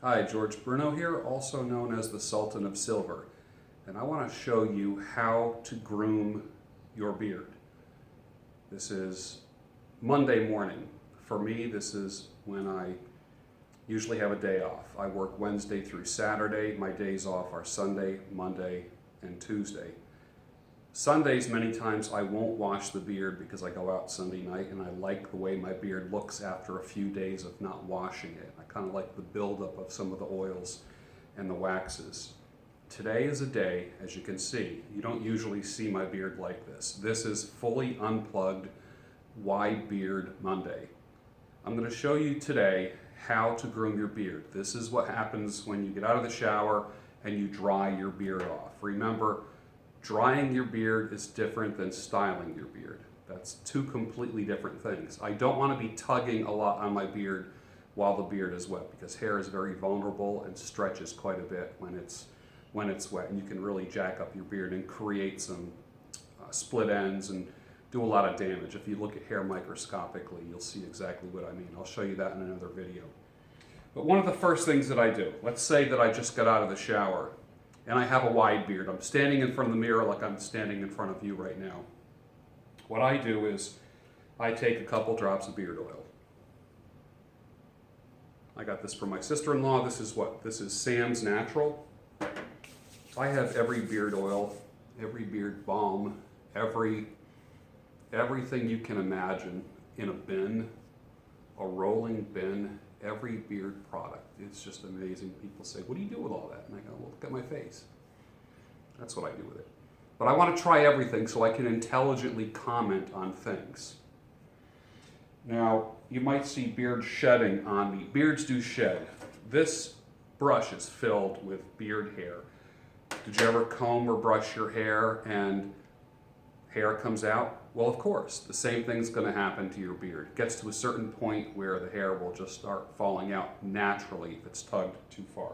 Hi, George Bruno here, also known as the Sultan of Silver, and I want to show you how to groom your beard. This is Monday morning. For me, this is when I usually have a day off. I work Wednesday through Saturday. My days off are Sunday, Monday, and Tuesday. Sundays, many times I won't wash the beard because I go out Sunday night and I like the way my beard looks after a few days of not washing it. I kind of like the buildup of some of the oils and the waxes. Today is a day, as you can see, you don't usually see my beard like this. This is fully unplugged, wide beard Monday. I'm going to show you today how to groom your beard. This is what happens when you get out of the shower and you dry your beard off. Remember, drying your beard is different than styling your beard. That's two completely different things. I don't want to be tugging a lot on my beard while the beard is wet because hair is very vulnerable and stretches quite a bit when it's wet, and you can really jack up your beard and create some split ends and do a lot of damage. If you look at hair microscopically, you'll see exactly what I mean. I'll show you that in another video. But one of the first things that I do, let's say that I just got out of the shower and I have a wide beard. I'm standing in front of the mirror like I'm standing in front of you right now. What I do is I take a couple drops of beard oil. I got this from my sister-in-law. This is Sam's Natural. I have every beard oil, every beard balm, everything you can imagine in a bin, a rolling bin, every beard product. It's just amazing. People say, what do you do with all that? And I go, well, look at my face. That's what I do with it. But I want to try everything so I can intelligently comment on things. Now, you might see beard shedding on me. Beards do shed. This brush is filled with beard hair. Did you ever comb or brush your hair and hair comes out? Well, of course, the same thing's going to happen to your beard. It gets to a certain point where the hair will just start falling out naturally if it's tugged too far.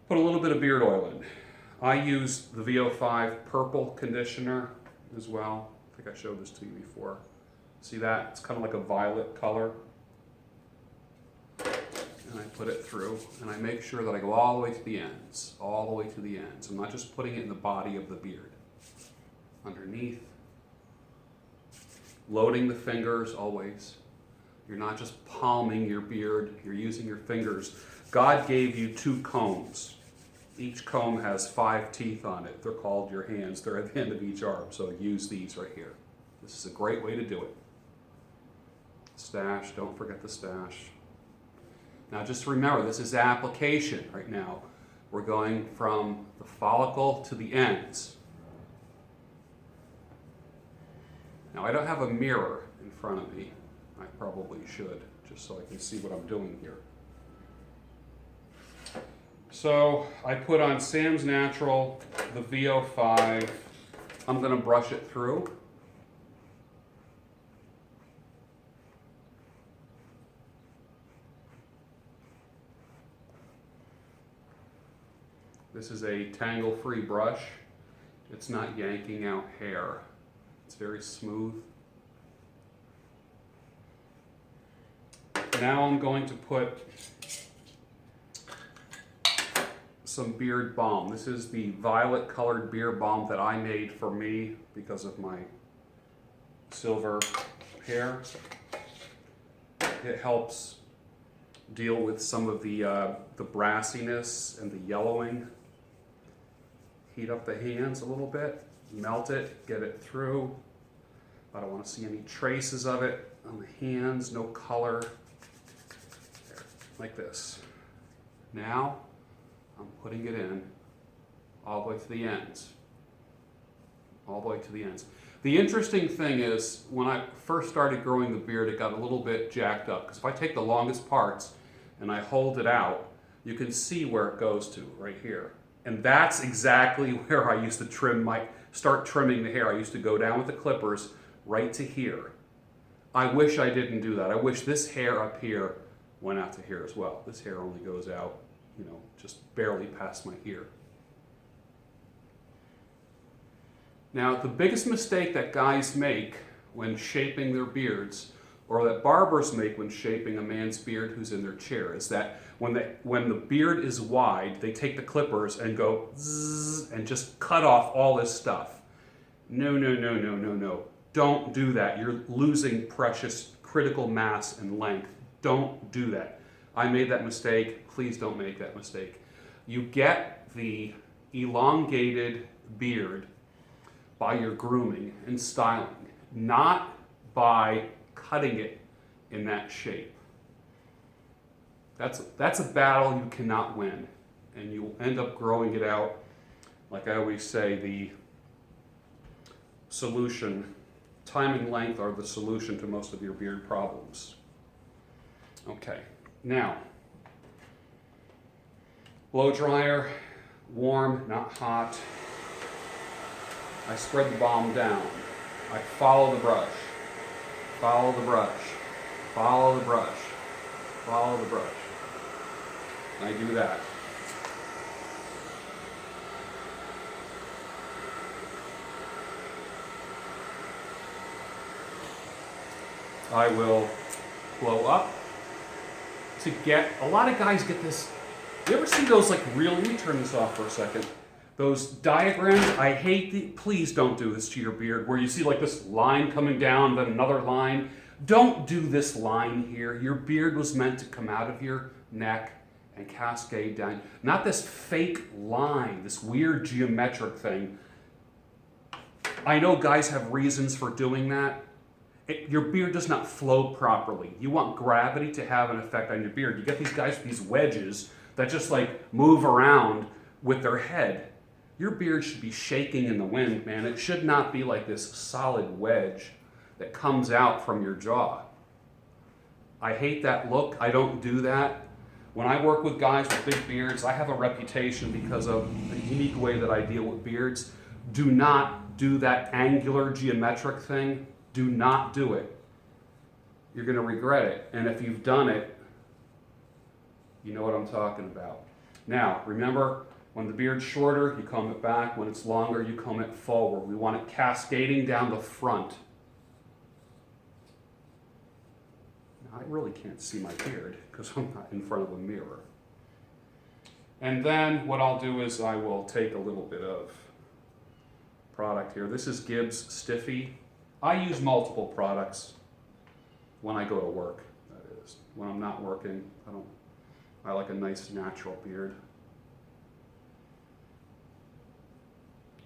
Put a little bit of beard oil in. I use the VO5 purple conditioner as well. I think I showed this to you before. See that? It's kind of like a violet color. And I put it through, and I make sure that I go all the way to the ends, all the way to the ends. I'm not just putting it in the body of the beard. Underneath, loading the fingers always. You're not just palming your beard, you're using your fingers. God gave you two combs. Each comb has 5 teeth on it. They're called your hands. They're at the end of each arm, so use these right here. This is a great way to do it. Stash, don't forget the stash. Now just remember, this is application right now. We're going from the follicle to the ends. Now, I don't have a mirror in front of me. I probably should, just so I can see what I'm doing here. So I put on Sam's Natural, the VO5. I'm going to brush it through. This is a tangle-free brush. It's not yanking out hair. It's very smooth. Now I'm going to put some beard balm. This is the violet colored beard balm that I made for me because of my silver hair. It helps deal with some of the brassiness and the yellowing. Heat up the hands a little bit. Melt it, get it through. I don't want to see any traces of it on the hands, no color. There, like this. Now, I'm putting it in all the way to the ends. All the way to the ends. The interesting thing is, when I first started growing the beard, it got a little bit jacked up. Because if I take the longest parts and I hold it out, you can see where it goes to, right here. And that's exactly where I used to start trimming the hair. I used to go down with the clippers right to here. I wish I didn't do that. I wish this hair up here went out to here as well. This hair only goes out, just barely past my ear. Now, the biggest mistake that guys make when shaping their beards, or that barbers make when shaping a man's beard who's in their chair, is that when the beard is wide, they take the clippers and go zzz and just cut off all this stuff. No, no, no, no, no, no. Don't do that. You're losing precious critical mass and length. Don't do that. I made that mistake. Please don't make that mistake. You get the elongated beard by your grooming and styling, not by cutting it in that shape. That's a battle you cannot win, and you will end up growing it out. Like I always say, the solution, time and length are the solution to most of your beard problems. Okay, now, blow dryer, warm, not hot. I spread the balm down. I follow the brush, follow the brush, follow the brush, follow the brush. I do that. I will blow up to get, a lot of guys get this, you ever see those like real, let me turn this off for a second. Those diagrams, I hate the, please don't do this to your beard, where you see like this line coming down, then another line. Don't do this line here. Your beard was meant to come out of your neck and cascade down. Not this fake line, this weird geometric thing. I know guys have reasons for doing that. Your beard does not flow properly. You want gravity to have an effect on your beard. You get these guys with these wedges that just like move around with their head. Your beard should be shaking in the wind, man. It should not be like this solid wedge that comes out from your jaw. I hate that look. I don't do that. When I work with guys with big beards, I have a reputation because of the unique way that I deal with beards. Do not do that angular geometric thing. Do not do it. You're going to regret it. And if you've done it, you know what I'm talking about. Now, remember, when the beard's shorter, you comb it back. When it's longer, you comb it forward. We want it cascading down the front. Now, I really can't see my beard because I'm not in front of a mirror. And then what I'll do is I will take a little bit of product here. This is Gibbs Stiffy. I use multiple products when I go to work, that is. When I'm not working, I like a nice natural beard.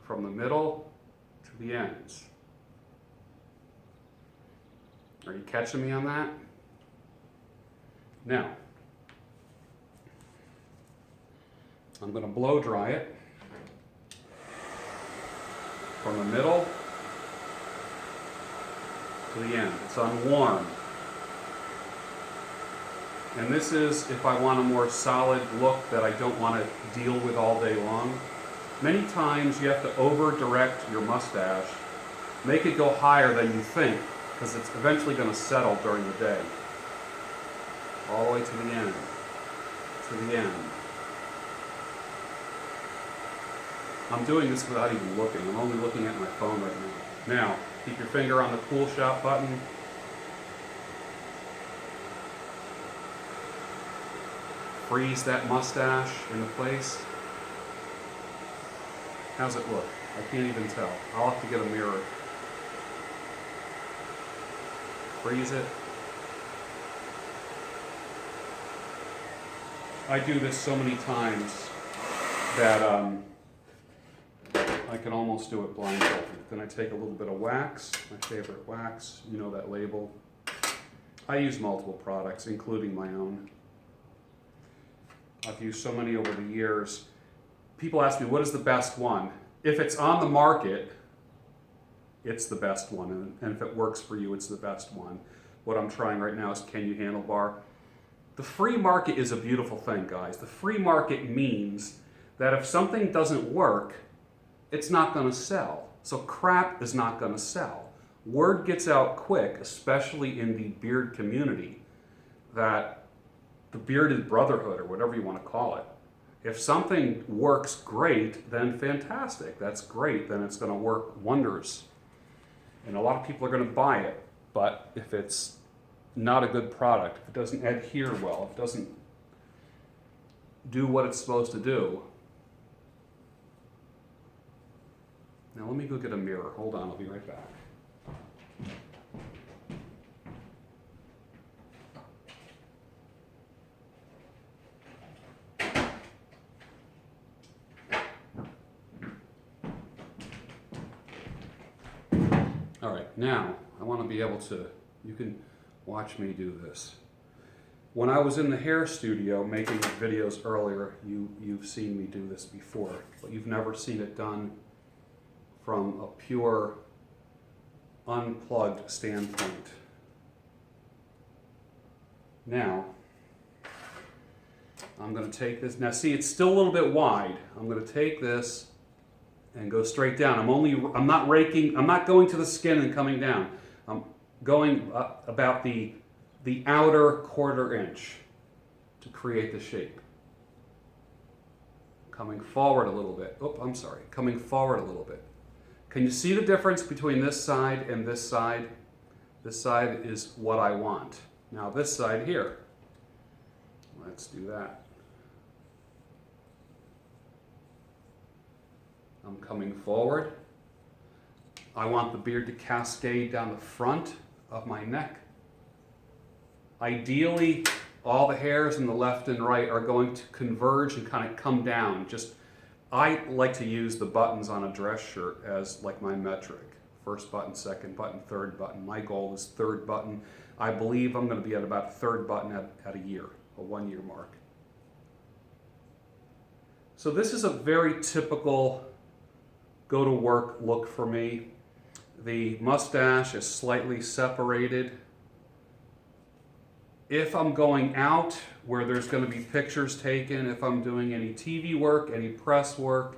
From the middle to the ends. Are you catching me on that? Now, I'm going to blow dry it from the middle to the end. It's on warm. And this is if I want a more solid look that I don't want to deal with all day long. Many times you have to over-direct your mustache, make it go higher than you think, because it's eventually going to settle during the day. All the way to the end. To the end. I'm doing this without even looking. I'm only looking at my phone right now. Now, keep your finger on the cool shot button. Freeze that mustache into place. How's it look? I can't even tell. I'll have to get a mirror. Freeze it. I do this so many times that I can almost do it blindfolded. Then I take a little bit of wax, my favorite wax, you know that label. I use multiple products, including my own. I've used so many over the years. People ask me, what is the best one? If it's on the market, it's the best one. And if it works for you, it's the best one. What I'm trying right now is Can You Handlebar? The free market is a beautiful thing, guys. The free market means that if something doesn't work, it's not going to sell. So crap is not going to sell. Word gets out quick, especially in the beard community, that the bearded brotherhood, or whatever you want to call it, if something works great, then fantastic. That's great. Then it's going to work wonders. And a lot of people are going to buy it. But if it's not a good product, if it doesn't adhere well, if it doesn't do what it's supposed to do. Now let me go get a mirror. Hold on, I'll be right back. All right, now I want to be able to, you can watch me do this. When I was in the hair studio making videos earlier, you've seen me do this before, but you've never seen it done from a pure, unplugged standpoint. Now, I'm going to take this. Now see, it's still a little bit wide. I'm going to take this and go straight down. I'm not raking, I'm not going to the skin and coming down. I'm going about the outer 1/4 inch to create the shape. Coming forward a little bit. Oh, I'm sorry. Coming forward a little bit. Can you see the difference between this side and this side? This side is what I want. Now this side here. Let's do that. I'm coming forward. I want the beard to cascade down the front of my neck. Ideally, all the hairs in the left and right are going to converge and kind of come down. I like to use the buttons on a dress shirt as like my metric. First button, second button, third button. My goal is third button. I believe I'm going to be at about third button at a year, a 1-year mark. So this is a very typical go to work look for me. The mustache is slightly separated. If I'm going out where there's going to be pictures taken, if I'm doing any TV work, any press work,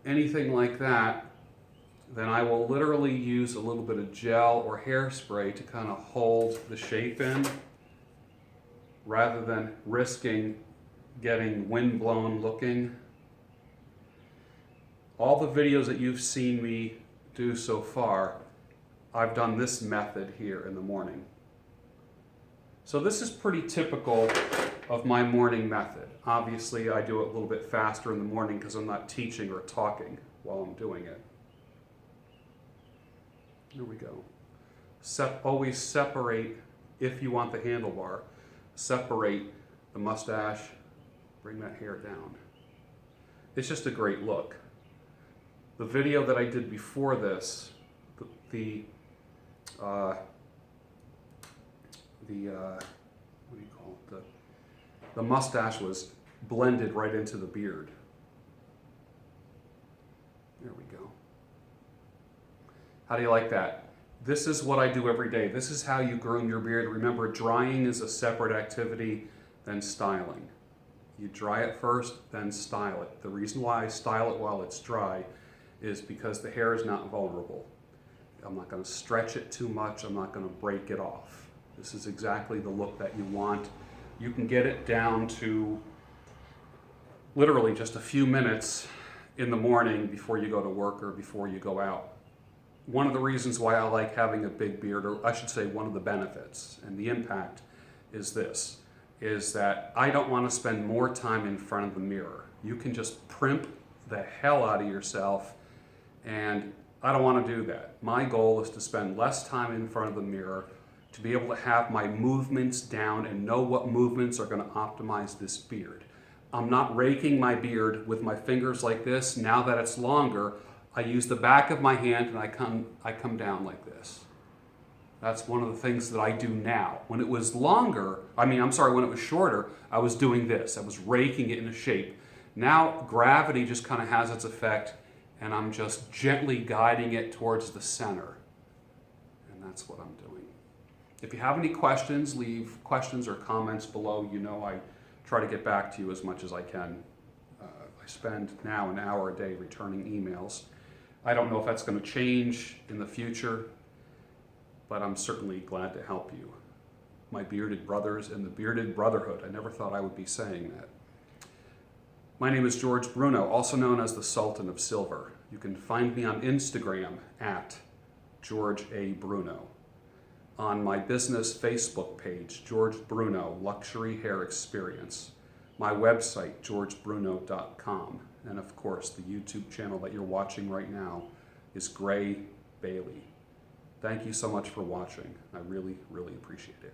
anything like that, then I will literally use a little bit of gel or hairspray to kind of hold the shape in, rather than risking getting windblown looking. All the videos that you've seen me do so far, I've done this method here in the morning. So this is pretty typical of my morning method. Obviously, I do it a little bit faster in the morning because I'm not teaching or talking while I'm doing it. Here we go. Always separate, if you want the handlebar, separate the mustache, bring that hair down. It's just a great look. The video that I did before this, what do you call it? The mustache was blended right into the beard. There we go. How do you like that? This is what I do every day. This is how you groom your beard. Remember, drying is a separate activity than styling. You dry it first, then style it. The reason why I style it while it's dry is because the hair is not vulnerable. I'm not going to stretch it too much. I'm not going to break it off. This is exactly the look that you want. You can get it down to literally just a few minutes in the morning before you go to work or before you go out. One of the reasons why I like having a big beard, or I should say one of the benefits and the impact, is this, is that I don't want to spend more time in front of the mirror. You can just primp the hell out of yourself, and I don't want to do that. My goal is to spend less time in front of the mirror, to be able to have my movements down and know what movements are going to optimize this beard. I'm not raking my beard with my fingers like this. Now that it's longer, I use the back of my hand and I come down like this. That's one of the things that I do now. When it was longer, when it was shorter, I was doing this. I was raking it into shape. Now gravity just kind of has its effect, and I'm just gently guiding it towards the center. And that's what I'm doing. If you have any questions, leave questions or comments below. You know I try to get back to you as much as I can. I spend now an hour a day returning emails. I don't know if that's going to change in the future, but I'm certainly glad to help you. My bearded brothers and the bearded brotherhood. I never thought I would be saying that. My name is George Bruno, also known as the Sultan of Silver. You can find me on Instagram at George A. Bruno. on my business Facebook page, George Bruno Luxury Hair Experience, my website, georgebruno.com, and of course the YouTube channel that you're watching right now is Gray Bailey. Thank you so much for watching. I really, really appreciate it.